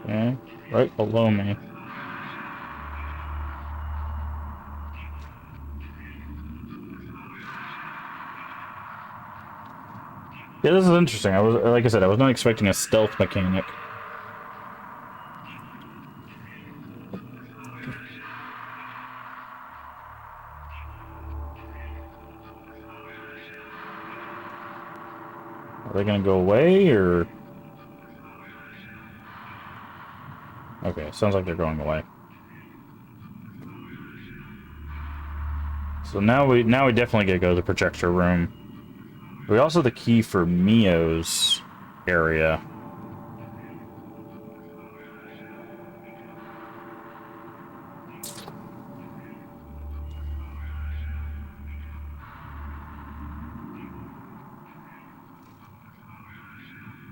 Okay, right below me. Yeah, this is interesting. Like I said, I was not expecting a stealth mechanic. Are they gonna go away, or... Okay, sounds like they're going away. So now we definitely get to go to the projector room. We also have the key for Mio's area.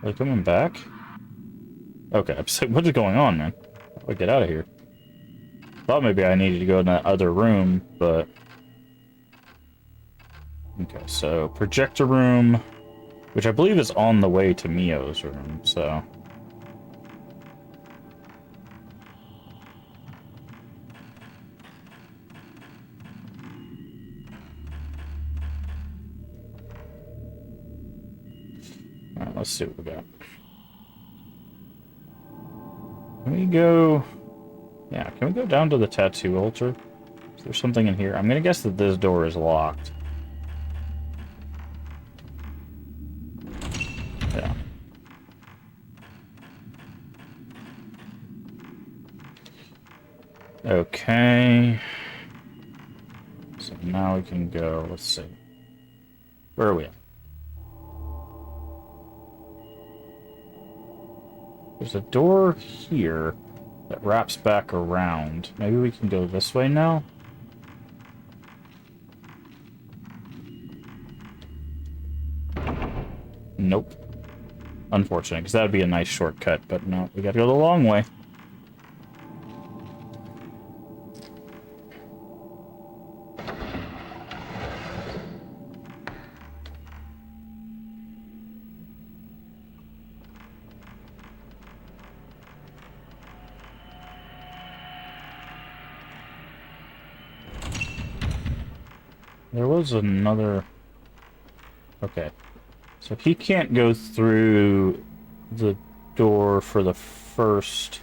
Are they coming back? Okay, I'm just like, what is going on, man? How do I get out of here? Thought maybe I needed to go in that other room, but... Okay, so projector room, which I believe is on the way to Mio's room, so... Alright, let's see what we got. Can we go... Yeah, can we go down to the tattoo altar? Is there something in here? I'm gonna guess that this door is locked. Yeah. Okay. So now we can go, let's see. Where are we at? There's a door here that wraps back around. Maybe we can go this way now? Nope. Unfortunate, because that would be a nice shortcut, but no, we gotta go the long way. There was another... Okay. So he can't go through the door for the first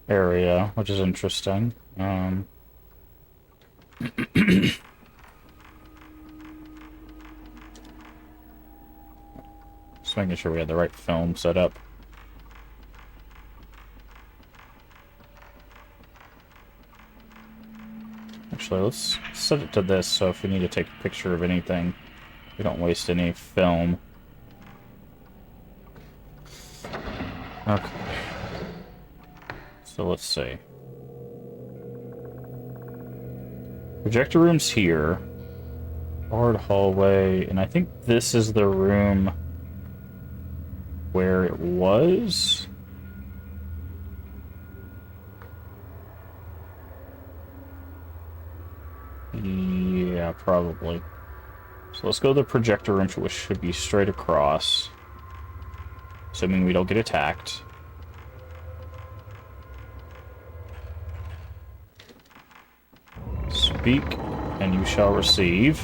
area, which is interesting. Just making sure we had the right film set up. Actually, let's set it to this, so if we need to take a picture of anything, we don't waste any film. Okay. So let's see. Projector room's here. Barred hallway, and I think this is the room where it was. Yeah, probably. So let's go to the projector room, which should be straight across. Assuming we don't get attacked. Speak, and you shall receive.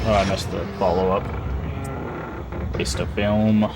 Oh, I missed the follow-up. Waste of film.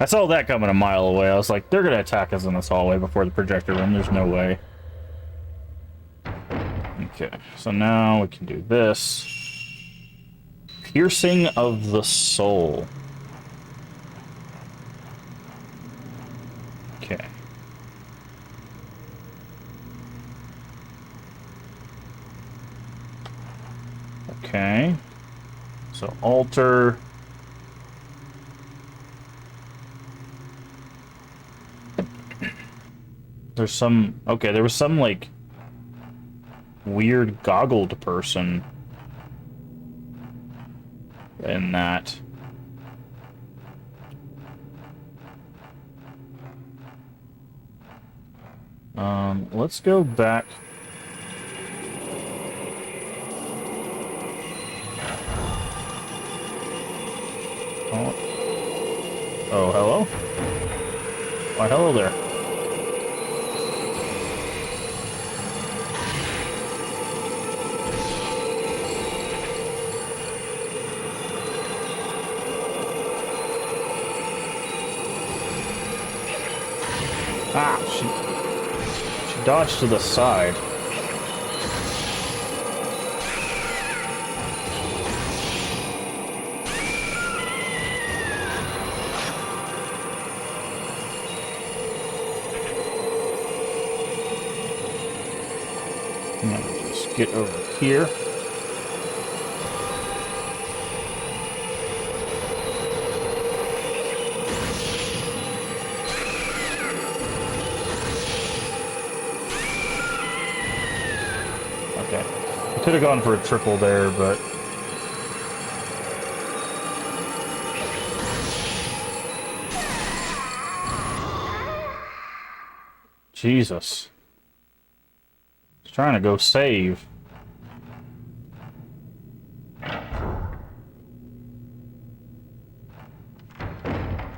I saw that coming a mile away. I was like, they're gonna attack us in this hallway before the projector room. There's no way. Okay, so now we can do this. Piercing of the soul. Okay. Okay. So altar. There's some... Okay, there was some, like, weird goggled person in that. Let's go back. Oh, hello? Why, hello there. Ah, she dodged to the side. Just get over here. Okay. I could have gone for a triple there, but... Jesus. He's trying to go save.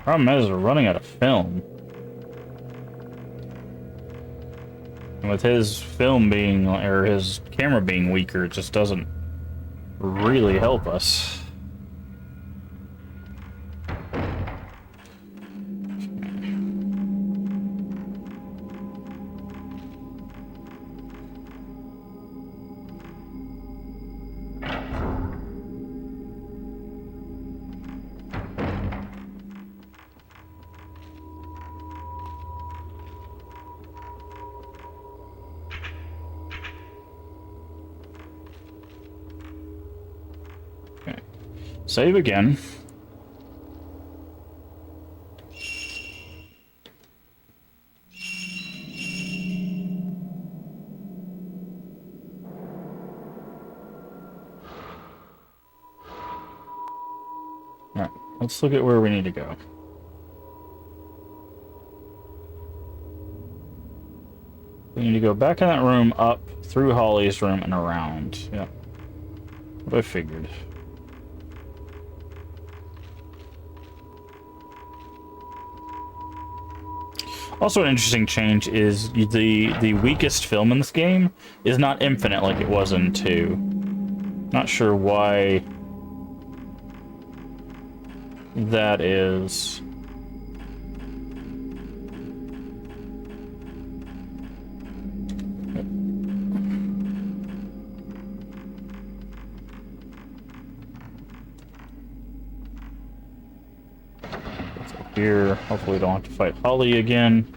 Problem is, we're running out of film. And with his film being, or his camera being weaker, it just doesn't really help us. Save again. Alright, let's look at where we need to go. We need to go back in that room, up, through Holly's room, and around. Yeah. What I figured. Also, an interesting change is the weakest film in this game is not infinite like it was in 2. Not sure why that is. Here, hopefully we don't have to fight Holly again.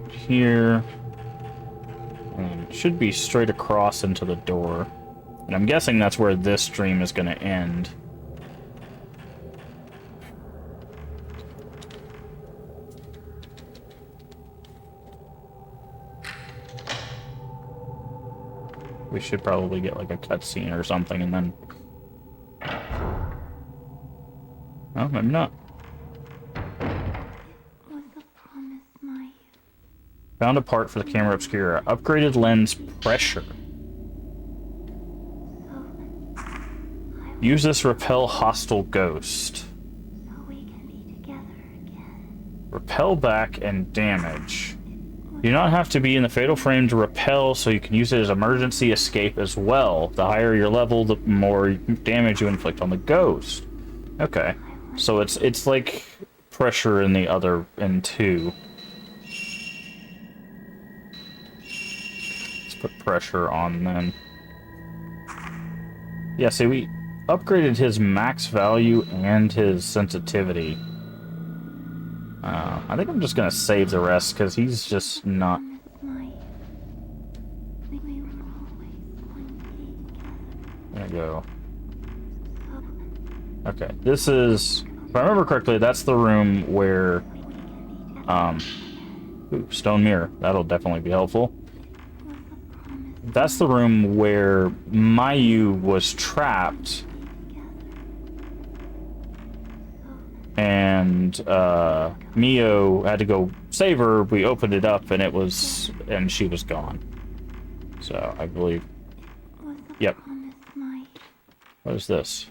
Here. And it should be straight across into the door. And I'm guessing that's where this stream is going to end. We should probably get like a cutscene or something and then... Oh, maybe not. Was the promise my... Found a part for the camera obscura. Upgraded lens pressure. Use this repel hostile ghost. So we can be together again. repel back and damage. You do not have to be in the fatal frame to repel, so you can use it as emergency escape as well. The higher your level, the more damage you inflict on the ghost. Okay, so it's like pressure in the other in 2. Let's put pressure on then. Yeah, see, we upgraded his max value and his sensitivity. I think I'm just gonna save the rest because he's just not. There we go. Okay, this is, if I remember correctly, that's the room where, ooh, stone mirror. That'll definitely be helpful. That's the room where Mayu was trapped, and Mio had to go save her. We opened it up, and and she was gone. So I believe. Yep. What is this?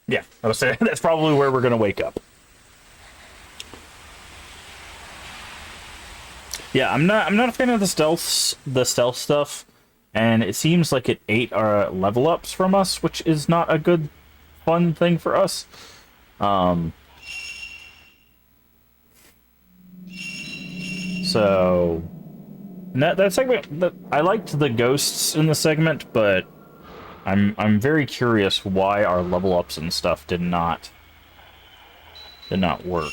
Yeah, I was saying that's probably where we're gonna wake up. Yeah, I'm not a fan of the stealth stuff, and it seems like it ate our level ups from us, which is not a good fun thing for us. So that segment, I liked the ghosts in the segment, but I'm very curious why our level ups and stuff did not work.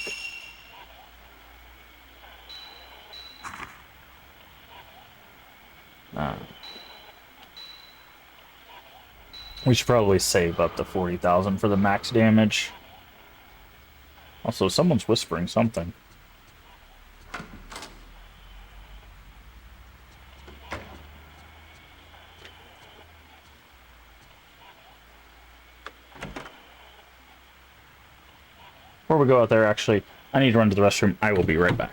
We should probably save up to 40,000 for the max damage. Also, someone's whispering something. Before we go out there, actually, I need to run to the restroom. I will be right back.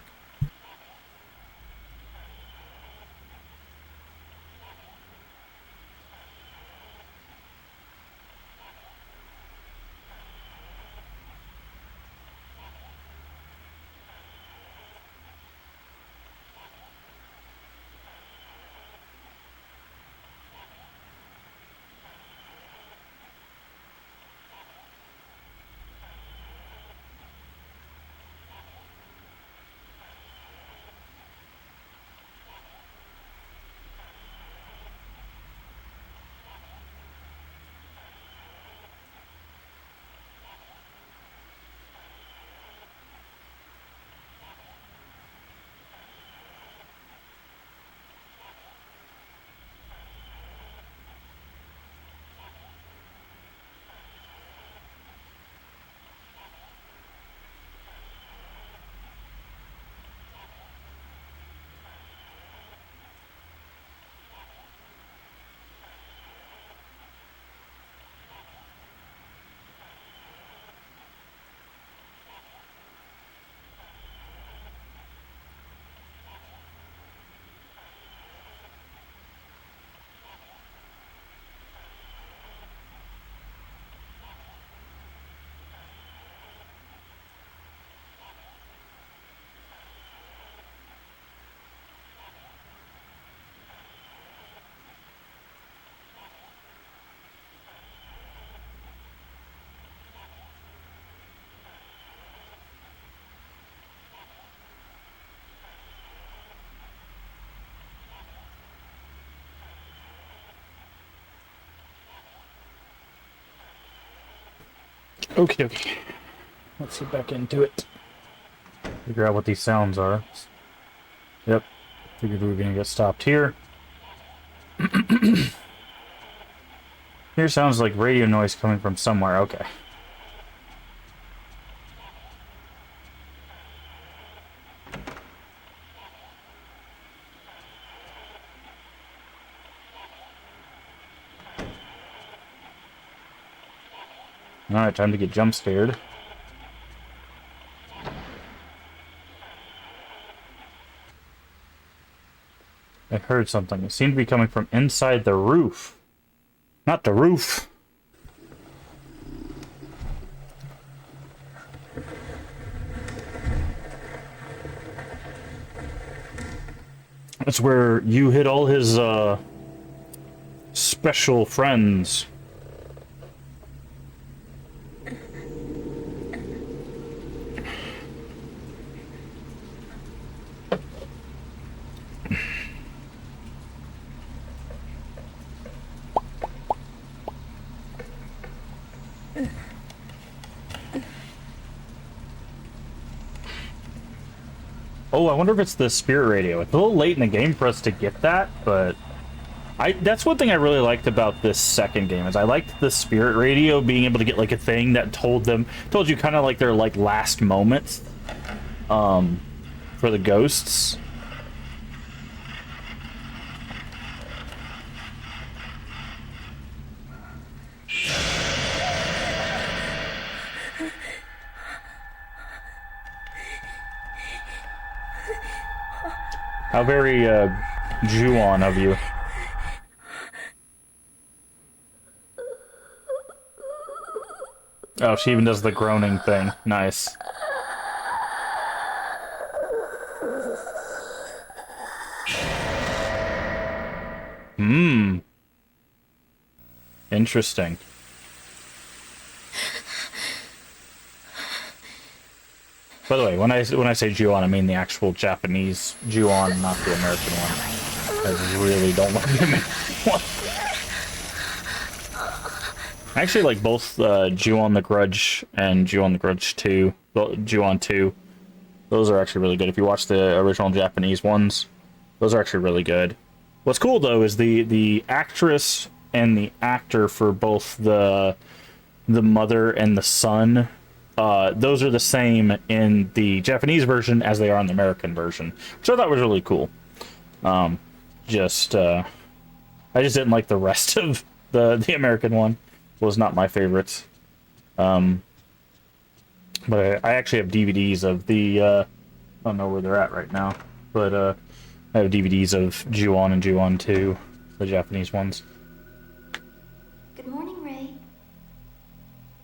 Okay. Let's get back into it. Figure out what these sounds are. Yep. Figured we were gonna get stopped here. Here sounds like radio noise coming from somewhere. Okay. Alright, time to get jump scared. heard something. It seemed to be coming from inside the roof. Not the roof. That's where you hit all his, special friends. Oh, I wonder if it's the spirit radio. It's a little late in the game for us to get that, but that's one thing I really liked about this second game, is I liked the spirit radio being able to get like a thing that told you kind of like their like last moments for the ghosts. How very Ju-on of you. Oh, she even does the groaning thing. Nice. Interesting. By the way, when I say Ju-on, I mean the actual Japanese Ju-on, not the American one. I really don't like the American one. I actually like both Ju-on the Grudge and Ju-on the Grudge 2. Ju-on 2. Those are actually really good. If you watch the original Japanese ones, those are actually really good. What's cool, though, is the actress and the actor for both the mother and the son, those are the same in the Japanese version as they are in the American version, which I thought was really cool. I just didn't like the rest of the American one. Was not my favorite. But I actually have DVDs of the I don't know where they're at right now, but I have DVDs of Ju-on and Ju-on 2, the Japanese ones. Good morning, Ray.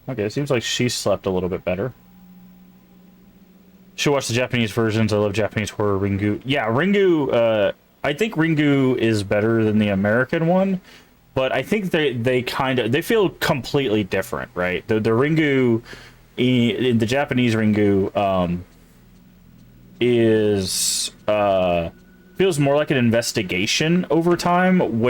Okay, it seems like she slept a little bit better. Should watch the Japanese versions. I love Japanese horror. Ringu. Yeah, Ringu, I think Ringu is better than the American one, but I think they feel completely different, right? The Ringu in the Japanese Ringu is feels more like an investigation over time,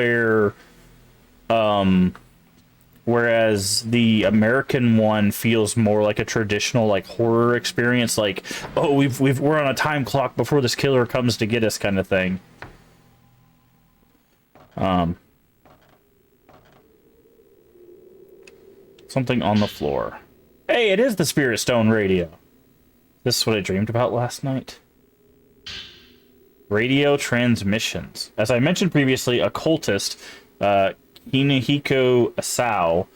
whereas the American one feels more like a traditional like horror experience, like, oh, we're on a time clock before this killer comes to get us, kind of thing. Something on the floor. Hey, it is the Spirit Stone radio. This is what I dreamed about last night. Radio transmissions. As I mentioned previously, occultist Hinehiko Asao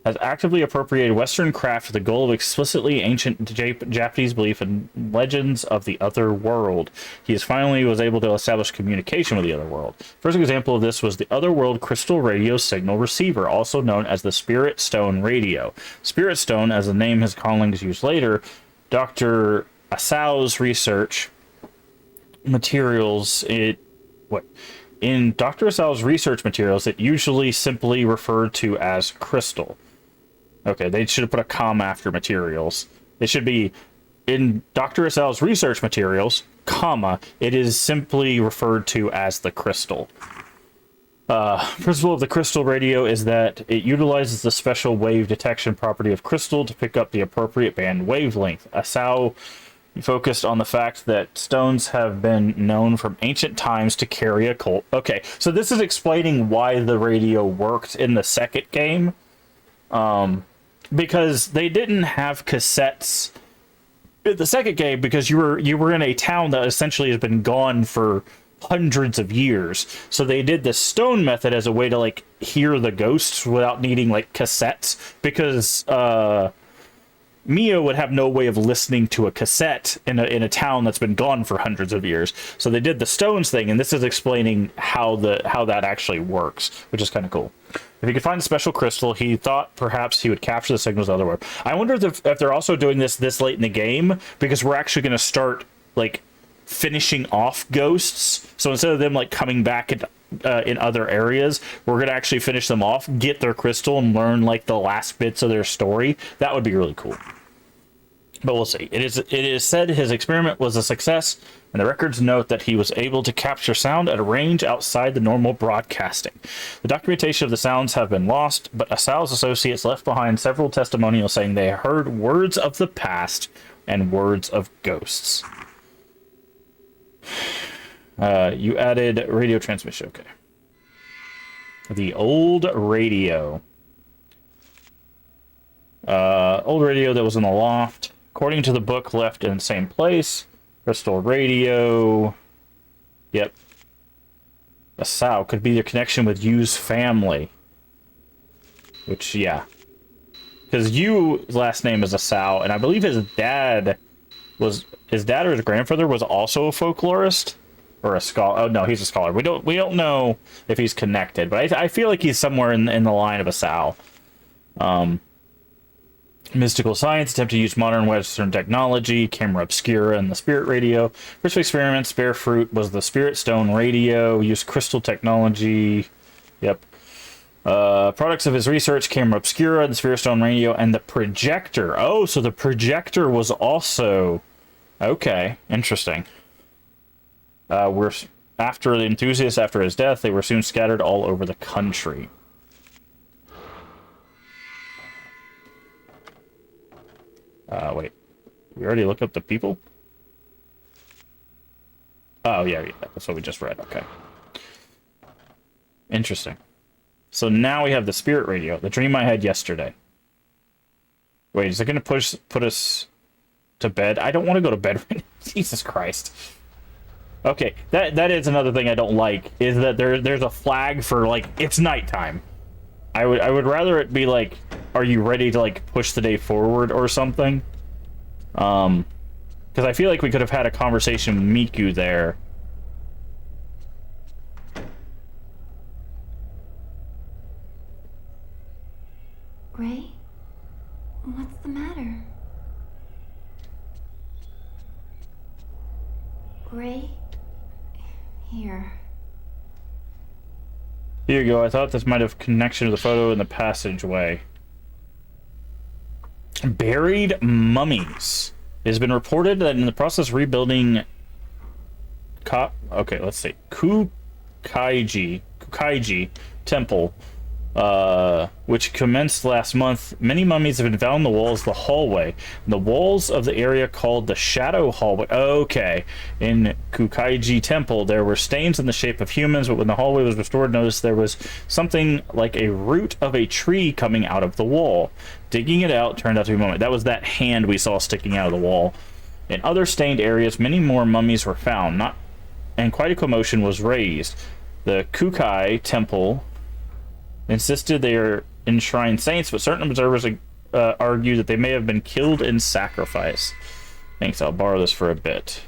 has actively appropriated Western craft with the goal of explicitly ancient Japanese belief and legends of the other world. He finally was able to establish communication with the other world. First example of this was the Otherworld Crystal Radio Signal Receiver, also known as the Spirit Stone Radio. Spirit Stone, as the name his callings used later, Dr. Asao's research materials, in Dr. Asao's research materials, it usually simply referred to as crystal. Okay, they should have put a comma after materials. It should be, in Dr. Asao's research materials, comma, it is simply referred to as the crystal. Principle of the crystal radio is that it utilizes the special wave detection property of crystal to pick up the appropriate band wavelength. Asao focused on the fact that stones have been known from ancient times to carry occult. Okay, so this is explaining why the radio worked in the second game. Because they didn't have cassettes in the second game, because you were in a town that essentially has been gone for hundreds of years. So they did the stone method as a way to like hear the ghosts without needing like cassettes, because Mia would have no way of listening to a cassette in a town that's been gone for hundreds of years. So they did the stones thing, and this is explaining how that actually works, which is kind of cool. If he could find the special crystal, he thought perhaps he would capture the signals otherwise. I wonder if they're also doing this late in the game, because we're actually going to start like finishing off ghosts. So instead of them like coming back in other areas, we're going to actually finish them off, get their crystal, and learn like the last bits of their story. That would be really cool. But we'll see. It is said his experiment was a success, and the records note that he was able to capture sound at a range outside the normal broadcasting. The documentation of the sounds have been lost, but Asau's associates left behind several testimonials saying they heard words of the past and words of ghosts. You added radio transmission. Okay. The old radio. Old radio that was in the loft. According to the book, left in the same place. Crystal radio. Yep. Asau could be their connection with Yu's family. Which, yeah. Because Yu's last name is Asau, and I believe his dad or his grandfather was also a folklorist? Or a scholar. Oh, no, he's a scholar. We don't know if he's connected, but I feel like he's somewhere in the line of Asau. Mystical science, attempt to use modern Western technology, camera obscura, and the spirit radio. First experiments, Bear Fruit was the spirit stone radio, used crystal technology. Yep. Products of his research, camera obscura, the spirit stone radio, and the projector. Oh, so the projector was also... Okay, interesting. After the enthusiasts, after his death, they were soon scattered all over the country. Wait. We already looked up the people? Oh, yeah, that's what we just read. Okay. Interesting. So now we have the spirit radio, the dream I had yesterday. Wait, is it going to put us to bed? I don't want to go to bed right now. Jesus Christ. Okay, that is another thing I don't like, is that there's a flag for, like, it's nighttime. I would rather it be like, are you ready to, like, push the day forward or something? Because I feel like we could have had a conversation with Miku there. Ray? What's the matter? Ray? Here. Here you go. I thought this might have connection to the photo in the passageway. Buried mummies. It has been reported that in the process of rebuilding... Okay, let's see. Kukaiji Temple, which commenced last month, many mummies have been found in the walls of the hallway. The walls of the area called the Shadow Hallway. Okay. In Kukaiji Temple, there were stains in the shape of humans, but when the hallway was restored, notice there was something like a root of a tree coming out of the wall. Digging it out turned out to be a mummy. That was that hand we saw sticking out of the wall. In other stained areas, many more mummies were found, and quite a commotion was raised. The Kukai Temple insisted they are enshrined saints, but certain observers argue that they may have been killed in sacrifice. Thanks, I'll borrow this for a bit.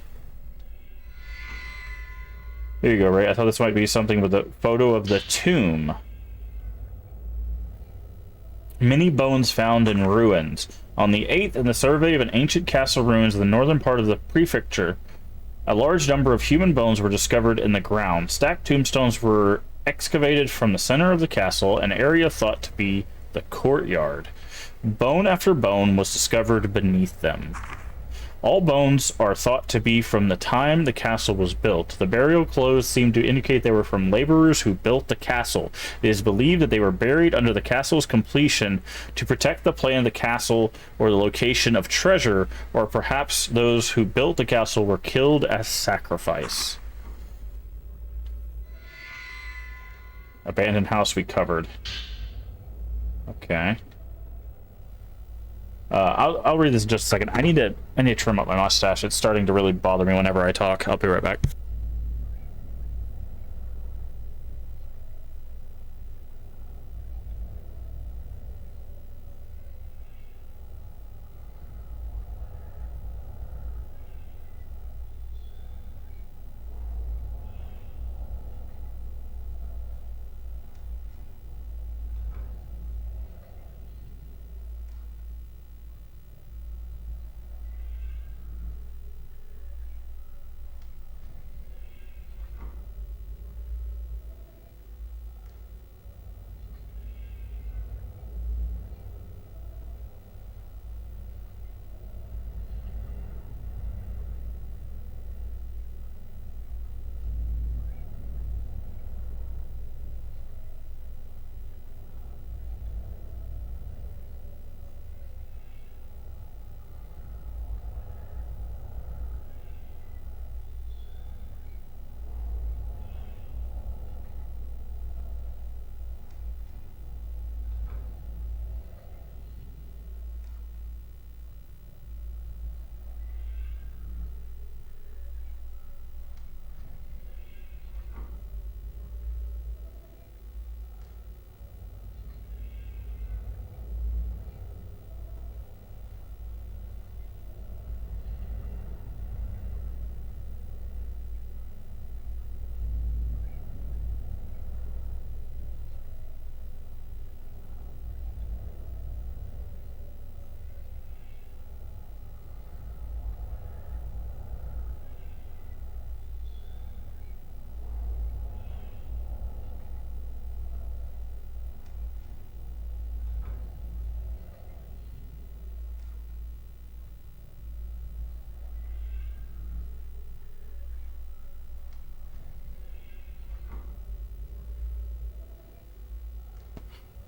Here you go, Ray. I thought this might be something with a photo of the tomb. Many bones found in ruins. On the 8th, in the survey of an ancient castle ruins in the northern part of the prefecture, a large number of human bones were discovered in the ground. Stacked tombstones were excavated from the center of the castle, an area thought to be the courtyard. Bone after bone was discovered beneath them. All bones are thought to be from the time the castle was built. The burial clothes seem to indicate they were from laborers who built the castle. It is believed that they were buried under the castle's completion to protect the plan of the castle or the location of treasure, or perhaps those who built the castle were killed as sacrifice. Abandoned house we covered. Okay. I'll read this in just a second. I need to trim up my mustache. It's starting to really bother me whenever I talk. I'll be right back.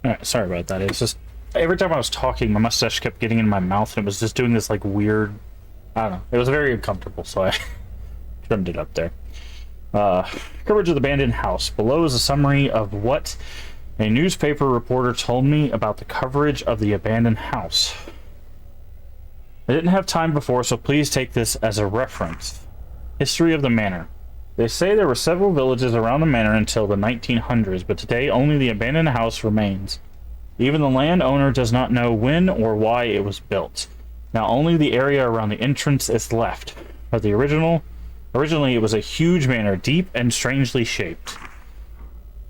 Alright, sorry about that. It's just every time I was talking, my mustache kept getting in my mouth and it was just doing this like weird, I don't know. It was very uncomfortable, so I trimmed it up there. Coverage of the abandoned house. Below is a summary of what a newspaper reporter told me about the coverage of the abandoned house. I didn't have time before, so please take this as a reference. History of the manor. They say there were several villages around the manor until the 1900s, but today only the abandoned house remains. Even the landowner does not know when or why it was built. Now only the area around the entrance is left. But originally it was a huge manor, deep and strangely shaped.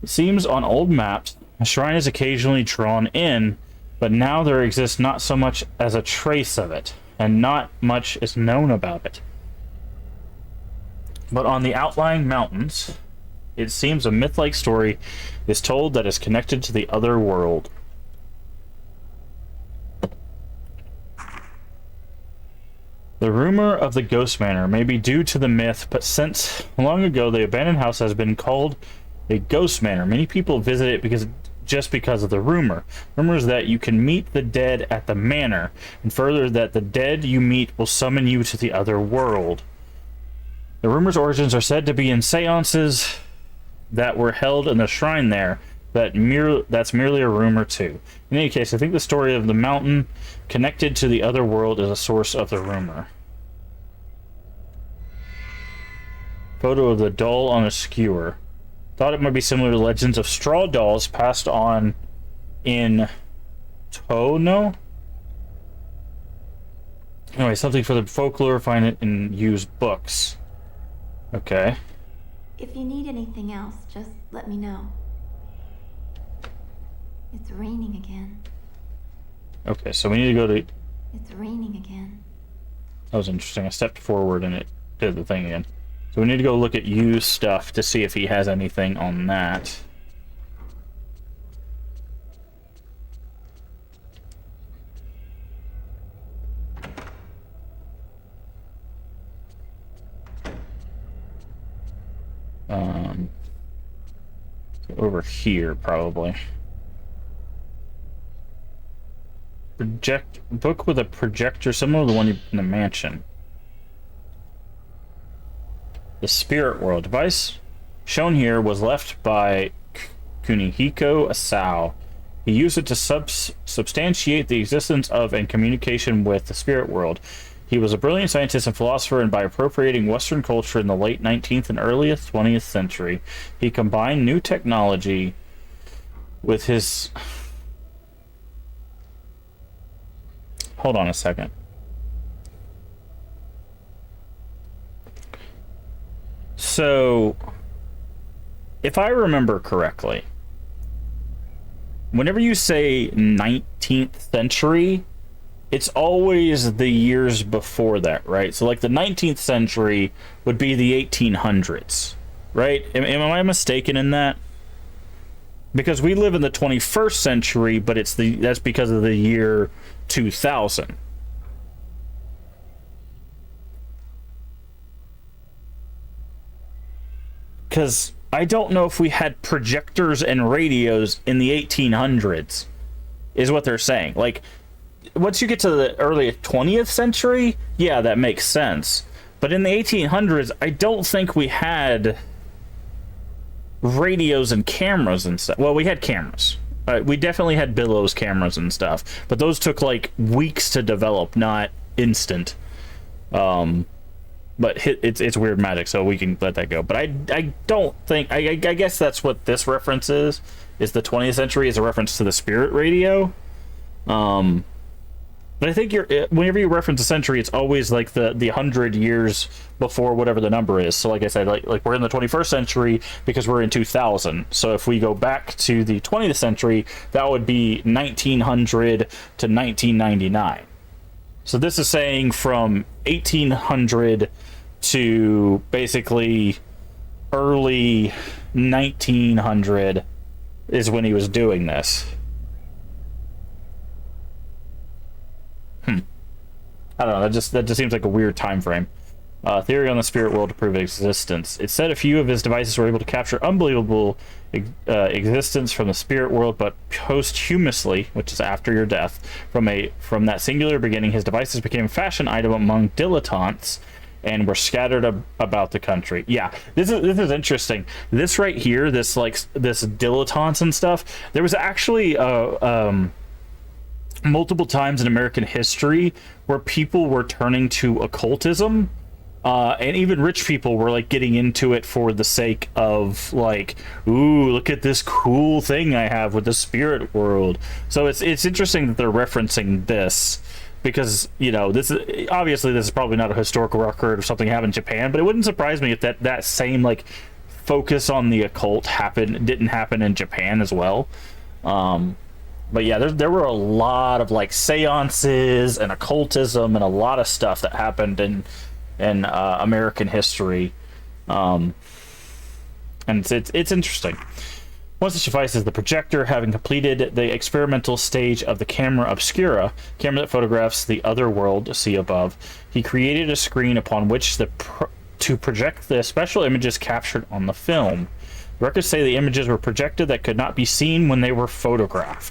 It seems on old maps, a shrine is occasionally drawn in, but now there exists not so much as a trace of it, and not much is known about it. But on the outlying mountains, it seems a myth-like story is told that is connected to the other world. The rumor of the ghost manor may be due to the myth, but since long ago the abandoned house has been called a ghost manor, many people visit it just because of the rumor. Rumors that you can meet the dead at the manor, and further that the dead you meet will summon you to the other world. The rumor's origins are said to be in seances that were held in the shrine there. That's merely a rumor too. In any case, I think the story of the mountain connected to the other world is a source of the rumor. Photo of the doll on a skewer. Thought it might be similar to legends of straw dolls passed on in Tono? Anyway, something for the folklore, find it in used books. Okay. If you need anything else, just let me know. It's raining again. Okay, so we need to go to... It's raining again. That was interesting. I stepped forward and it did the thing again. So we need to go look at used stuff to see if he has anything on that. So over here, probably. Book with a projector, similar to the one in the mansion. The spirit world device shown here was left by Kunihiko Asao. He used it to substantiate the existence of and communication with the spirit world. He was a brilliant scientist and philosopher, and by appropriating Western culture in the late 19th and early 20th century, he combined new technology with his... Hold on a second. So, if I remember correctly, whenever you say 19th century, it's always the years before that, right? So, like, the 19th century would be the 1800s, right? Am I mistaken in that? Because we live in the 21st century, but that's because of the year 2000. Because I don't know if we had projectors and radios in the 1800s, is what they're saying. Like, once you get to the early 20th century, yeah, that makes sense. But in the 1800s, I don't think we had radios and cameras and stuff. Well, we had cameras. We definitely had Billows cameras and stuff, but those took like weeks to develop, not instant. But it's weird magic, so we can let that go. But I don't think... I guess that's what this reference is the 20th century is a reference to the spirit radio. But I think whenever you reference a century, it's always like the 100 years before whatever the number is. So like I said, like we're in the 21st century because we're in 2000. So if we go back to the 20th century, that would be 1900 to 1999. So this is saying from 1800 to basically early 1900 is when he was doing this. I don't know, that just seems like a weird time frame. theory on the spirit world to prove existence. It said a few of his devices were able to capture unbelievable existence from the spirit world, but posthumously, which is after your death, from that singular beginning, his devices became a fashion item among dilettantes and were scattered about the country. Yeah, this is interesting. This right here, this dilettantes and stuff. There was actually multiple times in American history where people were turning to occultism. And even rich people were like getting into it for the sake of like, ooh, look at this cool thing I have with the spirit world. So it's interesting that they're referencing this because, you know, this is probably not a historical record or something happened in Japan, but it wouldn't surprise me if that same like focus on the occult didn't happen in Japan as well. But yeah, there were a lot of like seances and occultism and a lot of stuff that happened in American history, and it's interesting. Once the device is the projector, having completed the experimental stage of the camera obscura, camera that photographs the other world, see above, he created a screen upon which to project the special images captured on the film. Records say the images were projected that could not be seen when they were photographed.